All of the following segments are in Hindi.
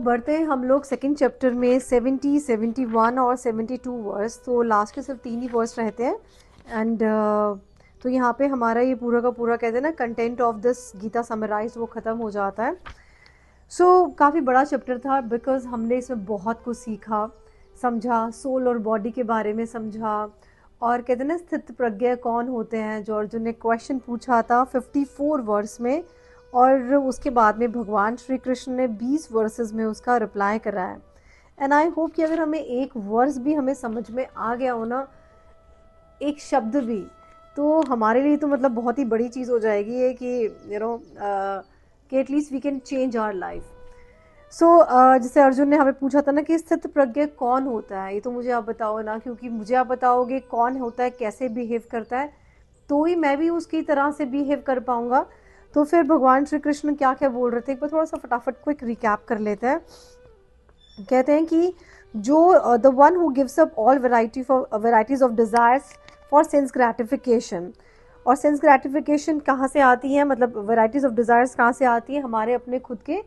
बढ़ते हैं हम लोग सेकंड चैप्टर में 70, 71 और 72 वर्स। तो लास्ट के सिर्फ 3 ही वर्स रहते हैं एंड तो यहाँ पे हमारा ये पूरा का पूरा कहते हैं ना content of this Gita summarise वो ख़त्म हो जाता है। काफ़ी बड़ा चैप्टर था बिकॉज हमने इसमें बहुत कुछ सीखा, समझा, सोल और बॉडी के बारे में समझा, और कहते हैं ना स्थित प्रज्ञ कौन होते हैं, जो अर्जुन ने क्वेश्चन पूछा था 54 वर्स में, और उसके बाद में भगवान श्री कृष्ण ने 20 वर्सेस में उसका रिप्लाई करा है। एंड आई होप कि अगर हमें एक वर्स भी हमें समझ में आ गया हो ना, एक शब्द भी, तो हमारे लिए तो मतलब बहुत ही बड़ी चीज़ हो जाएगी ये कि कि at least we can change our life. जैसे अर्जुन ने हमें पूछा था ना कि स्थित प्रज्ञ कौन होता है, ये तो मुझे आप बताओ ना, क्योंकि मुझे आप बताओगे कौन होता है, कैसे बिहेव करता है, तो ही मैं भी उसकी तरह से बिहेव कर पाऊंगा। तो फिर भगवान श्री कृष्ण क्या क्या बोल रहे थे, एक बार थोड़ा सा फटाफट क्विक रिकैप कर लेते हैं। कहते हैं कि जो the one who gives up all varieties of desires for sense gratification, और सेंस ग्रेटिफिकेशन कहाँ से आती है, मतलब वेराइटीज ऑफ डिजायर्स कहाँ से आती है, हमारे अपने खुद के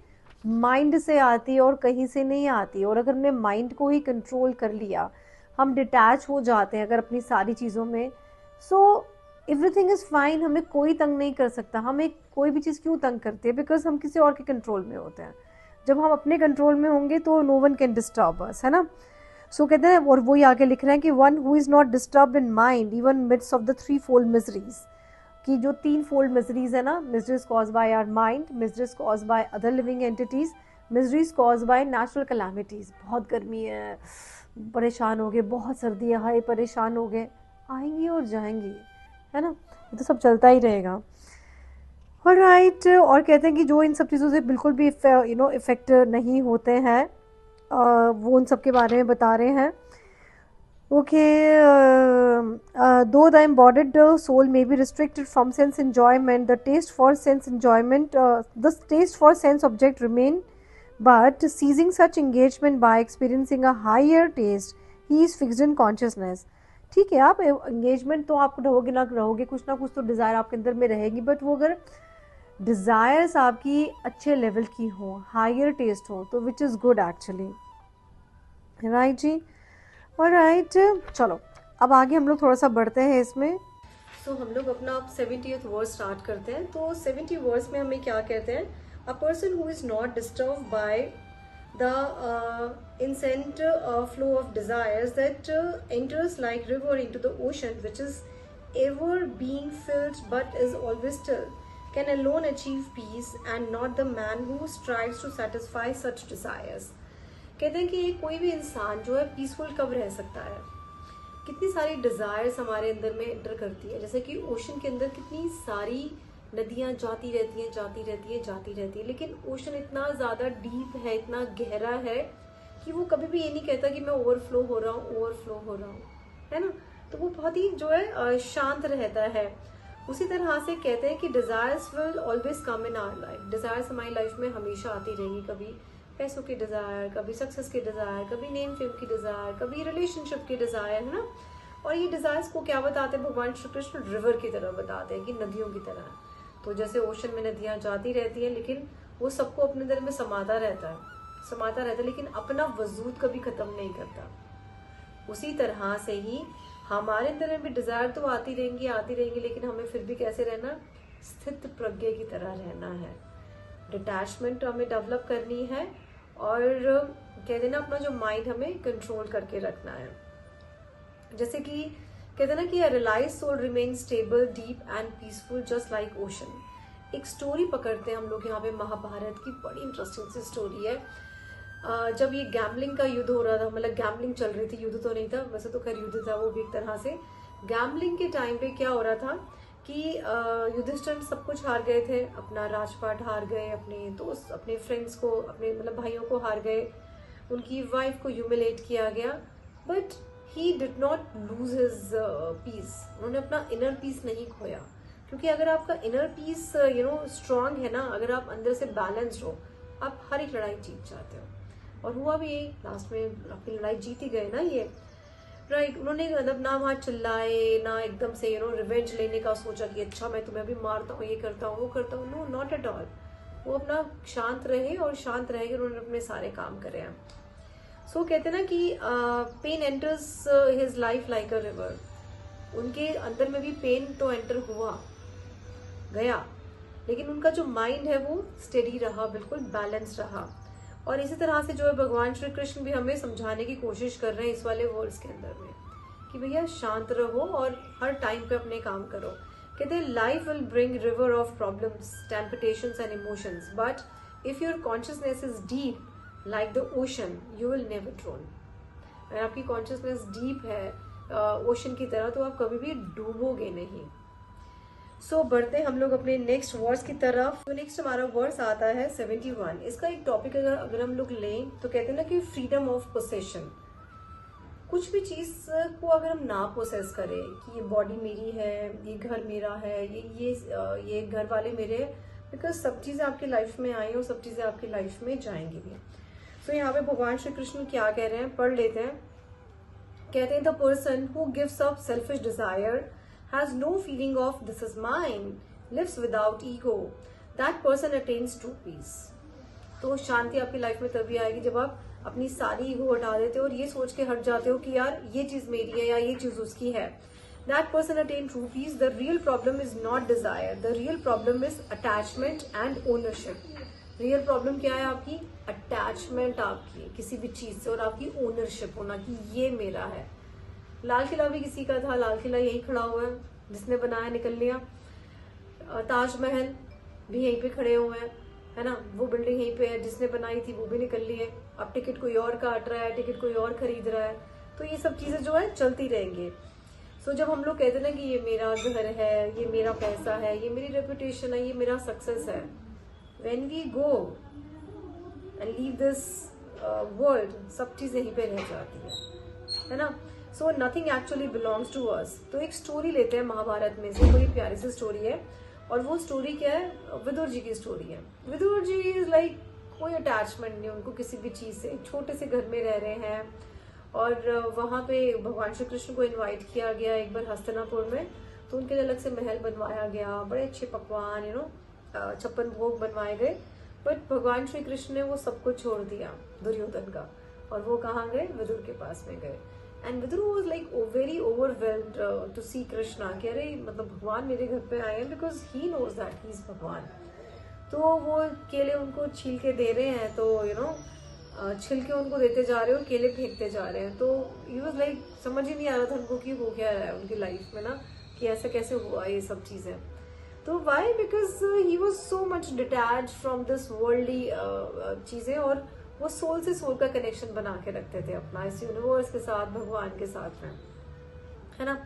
माइंड से आती है और कहीं से नहीं आती। और अगर हमने माइंड को ही कंट्रोल कर लिया, हम डिटैच हो जाते हैं अगर अपनी सारी चीज़ों में, सो एवरीथिंग इज़ फाइन, हमें कोई तंग नहीं कर सकता। हमें कोई भी चीज़ क्यों तंग करती है, बिकॉज हम किसी और के कंट्रोल में होते हैं। जब हम अपने कंट्रोल में होंगे तो no one can disturb us, है ना। कहते हैं, और वही आगे लिख रहे हैं कि one who is not disturb in mind even midst of the 3 fold miseries, कि जो 3 फोल्ड मिजरीज है ना, miseries cause by our mind, miseries cause by other living entities, miseries cause by natural calamities. बहुत गर्मी है, परेशान हो गए, बहुत सर्दी है, हाय परेशान हो गए, आएंगी और जाएंगी, है ना, ये तो सब चलता ही रहेगा। ऑलराइट, और कहते हैं कि जो इन सब चीज़ों से बिल्कुल भी इफेक्ट नहीं होते हैं, वो उन सब के बारे में बता रहे हैं। Okay, though the embodied soul may be restricted from sense enjoyment, the taste for sense enjoyment, the taste for sense object remain, but seizing such engagement by experiencing a higher taste, he is fixed in consciousness. ठीक है, आप एंगेजमेंट तो आप रहोगे ना रहोगे, कुछ ना कुछ तो डिज़ायर आपके अंदर में रहेगी, बट वो अगर डिज़ायर्स आपकी अच्छे लेवल की हो, हायर टेस्ट हो, तो which is good actually, right जी। ऑलराइट, चलो अब आगे हम लोग थोड़ा सा बढ़ते हैं इसमें। हम लोग अपना 70th वर्स स्टार्ट करते हैं। तो 70 वर्स में हमें क्या कहते हैं, अ person who is not disturb by the incessant flow of desires that enters like river into the ocean, which is ever being filled but is always still, can alone achieve peace, and not the man who strives to satisfy such desires. कहते हैं कि कोई भी इंसान जो है पीसफुल कब रह सकता है, कितनी सारी डिज़ायर्स हमारे अंदर में एंटर करती है, जैसे कि ओशन के अंदर कितनी सारी नदियाँ जाती रहती हैं, जाती रहती है, जाती रहती है, लेकिन ओशन इतना ज़्यादा डीप है, इतना गहरा है कि वो कभी भी ये नहीं कहता कि मैं ओवरफ्लो हो रहा हूँ, ओवरफ्लो हो रहा हूँ, है ना। तो वो बहुत ही जो है शांत रहता है। उसी तरह से कहते हैं कि desires will always come in our life, desires हमारी लाइफ में हमेशा आती रहेंगी, कभी पैसों की डिज़ायर, कभी सक्सेस की डिज़ायर, कभी नेम फेम की डिज़ायर, कभी रिलेशनशिप की डिज़ायर, है ना। और ये डिज़ायर्स को क्या बताते हैं भगवान श्री कृष्ण, रिवर की तरह बताते हैं, कि नदियों की तरह। तो जैसे ओशन में नदियाँ जाती रहती हैं, लेकिन वो सबको अपने अंदर में समाता रहता है, लेकिन अपना वजूद कभी ख़त्म नहीं करता। उसी तरह से ही हमारे अंदर में भी डिज़ायर तो आती रहेंगी, लेकिन हमें फिर भी कैसे रहना, स्थित प्रज्ञ की तरह रहना है। डिटैचमेंट हमें डेवलप करनी है, और कहते ना अपना जो माइंड हमें कंट्रोल करके रखना है। जैसे कि कहते ना कि a realize soul remain stable, deep and peaceful just like ocean. एक स्टोरी पकड़ते हैं हम लोग यहाँ पे, महाभारत की बड़ी इंटरेस्टिंग सी स्टोरी है। जब ये गैम्बलिंग का युद्ध हो रहा था, मतलब गैम्बलिंग चल रही थी, युद्ध तो नहीं था वैसे, तो खैर युद्ध था वो भी एक तरह से। गैम्बलिंग के टाइम पे क्या हो रहा था कि युधिष्ठिर सब कुछ हार गए थे, अपना राजपाट हार गए, अपने दोस्त, अपने फ्रेंड्स को, अपने मतलब भाइयों को हार गए, उनकी वाइफ को ह्यूमिलेट किया गया, but he did not lose his peace. उन्होंने अपना इनर पीस नहीं खोया, क्योंकि अगर आपका इनर पीस स्ट्रांग है ना, अगर आप अंदर से बैलेंस्ड हो, आप हर एक लड़ाई जीत जाते हो। और हुआ भी यही, लास्ट में अपनी लड़ाई जीत ही गए ना ये, राइट। उन्होंने मतलब ना वहाँ चिल्लाए, ना एकदम से रिवेंज लेने का सोचा कि अच्छा मैं तुम्हें अभी मारता हूँ, ये करता हूँ, वो करता हूँ, नो नॉट एट ऑल। वो अपना शांत रहे और शांत रह के उन्होंने अपने सारे काम करे हैं। सो कहते हैं ना कि pain enters his life like a river. उनके अंदर में भी पेन तो एंटर हुआ गया, लेकिन उनका जो माइंड है वो स्टेडी रहा, बिल्कुल बैलेंस रहा। और इसी तरह से जो है भगवान श्री कृष्ण भी हमें समझाने की कोशिश कर रहे हैं इस वाले वर्ड्स के अंदर में कि भैया शांत रहो और हर टाइम पे अपने काम करो। कहते हैं life will bring river of problems, temptations and emotions, but if your consciousness is deep like the ocean you will never drone. अगर आपकी कॉन्शियसनेस डीप है ओशन की तरह, तो आप कभी भी डूबोगे नहीं। सो बढ़ते हम लोग अपने नेक्स्ट वर्स की तरफ। तो नेक्स्ट हमारा वर्स आता है 71। इसका एक टॉपिक अगर हम लोग लें तो कहते हैं ना कि फ्रीडम ऑफ पोसेशन। कुछ भी चीज को अगर हम ना पोसेस करें कि ये बॉडी मेरी है, ये घर मेरा है, ये घर वाले मेरे, बिकॉज सब चीजें आपकी लाइफ में आई और सब चीजें आपकी लाइफ में जाएंगी भी। सो यहाँ पे भगवान श्री कृष्ण क्या कह रहे हैं, पढ़ लेते हैं। कहते हैं the person who gives up selfish desire has no feeling of this is mine, lives without ego, that person attains true peace। तो शांति आपकी लाइफ में तभी आएगी जब आप अपनी सारी ईगो हटा देते हो और ये सोच के हट जाते हो कि यार ये चीज मेरी है या ये चीज उसकी है। That person attain true peace। The real problem is not desire, the real problem is attachment and ownership। Real problem क्या है आपकी? अटैचमेंट आपकी किसी भी चीज से और आपकी ओनरशिप होना कि ये मेरा है। लाल किला भी किसी का था, लाल किला यही खड़ा हुआ है, जिसने बनाया निकल लिया। ताजमहल भी यहीं पे खड़े हुए हैं, है ना, वो बिल्डिंग यहीं पे है, जिसने बनाई थी वो भी निकल ली है। अब टिकट कोई और काट रहा है, टिकट कोई और खरीद रहा है, तो ये सब चीजें जो है चलती रहेंगी। सो जब हम लोग कहते हैं ना कि ये मेरा घर है, ये मेरा पैसा है, ये मेरी रेपुटेशन है, ये मेरा सक्सेस है, when we go and leave this world, सब चीज यहीं पे रह जाती है ना। So nothing actually belongs to us. तो एक स्टोरी लेते हैं महाभारत में से, बड़ी प्यारी सी स्टोरी है, और वो स्टोरी क्या है? विदुर जी की स्टोरी है। विदुर जी इज लाइक कोई अटैचमेंट नहीं उनको किसी भी चीज से, एक छोटे से घर में रह रहे हैं, और वहां पे भगवान श्री कृष्ण को इनवाइट किया गया एक बार हस्तिनापुर में, तो उनके लिए अलग से महल बनवाया गया, बड़े अच्छे पकवान 56 भोग बनवाए गए। बट भगवान श्री कृष्ण ने वो सब कुछ छोड़ दिया दुर्योधन का, और वो कहाँ गए? विदुर के पास में गए। And Vidur was like very overwhelmed to see Krishna, कह रहे मतलब भगवान मेरे घर पे आए हैं, because he knows that he is Bhagwan. तो वो केले उनको छील के दे रहे हैं, तो छिलके उनको देते जा रहे हो, केले फेंकते जा रहे हैं। तो ही वाज लाइक समझ ही नहीं आ रहा था उनको कि हो क्या रहा है उनकी लाइफ में ना, कि ऐसा कैसे हुआ ये सब चीजें। तो why? Because he was so much detach from this worldly चीजें, और वो सोल से सोल का कनेक्शन बना के रखते थे अपना इस यूनिवर्स के साथ, भगवान के साथ में, है ना।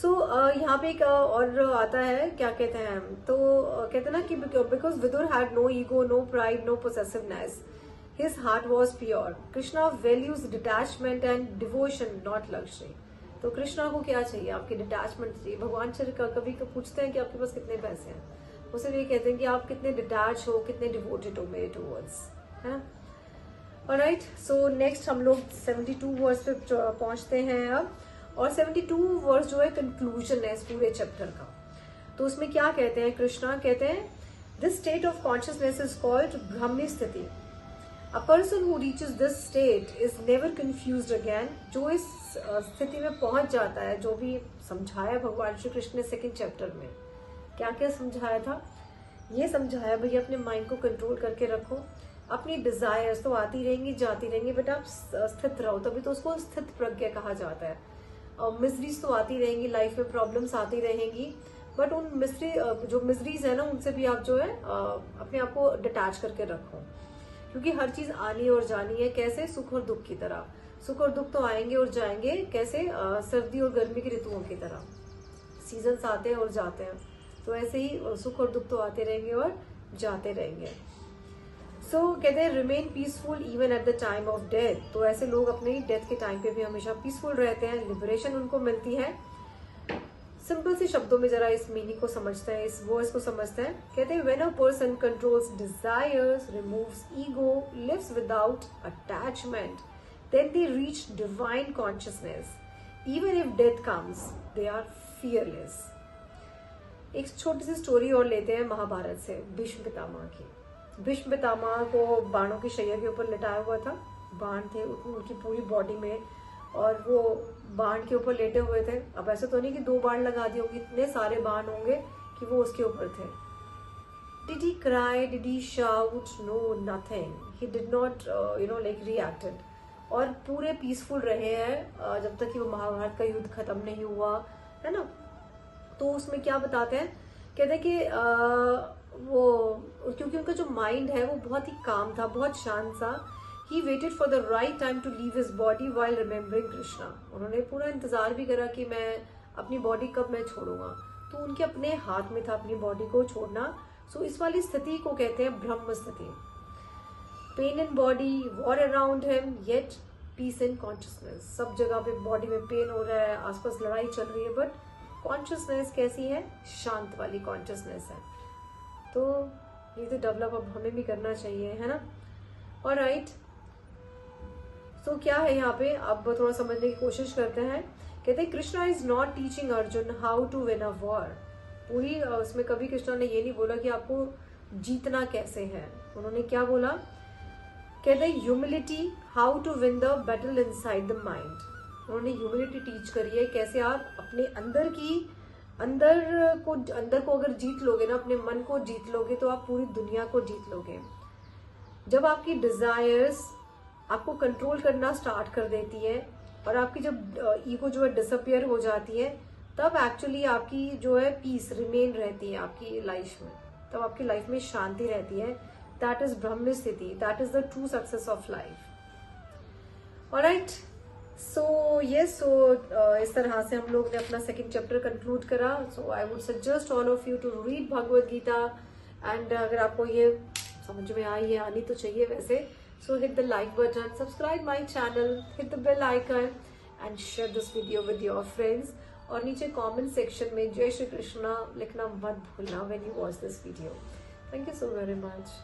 सो यहाँ पे एक और आता है, क्या कहते हैं, तो कहते हैं ना कि because Vidur had no ego, no pride, no possessiveness, his heart was pure. Krishna values detachment and devotion, not luxury. तो कृष्णा को क्या चाहिए? आपकी डिटैचमेंट चाहिए। भगवान श्री कभी पूछते हैं कि आपके पास कितने पैसे हैं, वो सिर्फ ये कहते हैं कि आप कितने डिटैच हो, कितने डिवोटेड हो मेरे टूवर्ड्स, है ना। ऑलराइट, सो नेक्स्ट हम लोग 72 वर्स पे पहुंचते हैं अब, और 72 वर्स जो है कंक्लूजन है इस पूरे चैप्टर का। तो उसमें क्या कहते हैं? कृष्णा कहते हैं this state of consciousness is called Brahmi sthiti. A person who reaches this state is never confused again. जो इस स्थिति में पहुंच जाता है, जो भी समझाया भगवान श्री कृष्ण ने सेकेंड चैप्टर में, क्या क्या समझाया था? ये समझाया भैया अपने माइंड को कंट्रोल करके रखो, अपनी डिजायर्स तो आती रहेंगी जाती रहेंगी, बट आप स्थित रहो, तभी तो उसको स्थित प्रज्ञा कहा जाता है। और मिजरीज तो आती रहेंगी लाइफ में, प्रॉब्लम्स आती रहेंगी, बट उन जो मिजरीज है ना, उनसे भी आप जो है अपने आप को डिटैच करके रखो, क्योंकि हर चीज आनी और जानी है। कैसे? सुख और दुख की तरह। सुख और दुख तो आएंगे और जाएंगे, कैसे? सर्दी और गर्मी की ऋतुओं की तरह, सीजन्स आते हैं और जाते हैं, तो ऐसे ही सुख और दुख तो आते रहेंगे और जाते रहेंगे। सो कहते हैं remain peaceful even at the time of death. तो ऐसे लोग अपने डेथ के टाइम पे भी हमेशा पीसफुल रहते हैं, लिबरेशन उनको मिलती है। सिंपल सी शब्दों में जरा इस मीनिंग को समझते हैं, इस वर्ड्स को समझते हैं। कहते हैं when a person controls desires, removes ego, lives without attachment, then they reach divine consciousness. Even if death comes they are fearless. एक छोटी सी स्टोरी और लेते हैं महाभारत से, भीष्म पितामह की। भीष्म पितामह को बाणों की शैया के ऊपर लिटाया हुआ था, बाण थे उनकी पूरी बॉडी में और वो बाण के ऊपर लेटे हुए थे। अब ऐसा तो नहीं कि 2 बाण लगा दिए होंगे, इतने सारे बाण होंगे कि वो उसके ऊपर थे। Did he cry? Did he shout? No, nothing. He did not, like reacted. और पूरे पीसफुल रहे हैं जब तक कि वो महाभारत का युद्ध खत्म नहीं हुआ, है ना। तो उसमें क्या बताते हैं, कहते हैं कि वो क्योंकि उनका जो माइंड है वो बहुत ही काम था, बहुत शांत सा। He waited for the right time to leave his body while remembering Krishna. उन्होंने पूरा इंतजार भी करा कि मैं अपनी बॉडी कब मैं छोड़ूंगा, तो उनके अपने हाथ में था अपनी बॉडी को छोड़ना। सो इस वाली स्थिति को कहते हैं ब्रह्म स्थिति। Pain in body, war around him, yet peace in consciousness. सब जगह पे बॉडी में पेन हो रहा है, आसपास लड़ाई चल रही है, बट कॉन्शियसनेस कैसी है, शांत वाली कॉन्शियसनेस है। तो ये तो डेवलप अब हमें भी करना चाहिए, है ना। ऑलराइट, तो क्या है यहाँ पे, अब थोड़ा समझने की कोशिश करते हैं। कहते हैं Krishna is not teaching Arjun how to win a war. पूरी उसमें कभी कृष्णा ने ये नहीं बोला कि आपको जीतना कैसे है। उन्होंने क्या बोला, कहते हैं humility, how to win the battle inside the mind. उन्होंने ह्यूमिलिटी टीच करी है, कैसे आप अपने अंदर को अगर जीत लोगे ना, अपने मन को जीत लोगे, तो आप पूरी दुनिया को जीत लोगे। जब आपकी डिजायर्स आपको कंट्रोल करना स्टार्ट कर देती है और आपकी जब ईगो जो है डिसअपियर हो जाती है, तब एक्चुअली आपकी जो है पीस रिमेन रहती है आपकी लाइफ में, तब आपकी लाइफ में शांति रहती है। That is Brahma sthiti, that is the true success of life. Alright, so इस तरह से हम लोग ने अपना सेकंड चैप्टर कंक्लूड करा। So I would suggest all of you to read Bhagavad Gita, and अगर आपको ये समझ में आई, ये आनी तो चाहिए वैसे, so hit the like button, subscribe my channel, hit the bell icon and share this video with your friends। और नीचे comment section में जय श्री कृष्णा लिखना मत भूलना when you watch this video। Thank you so very much।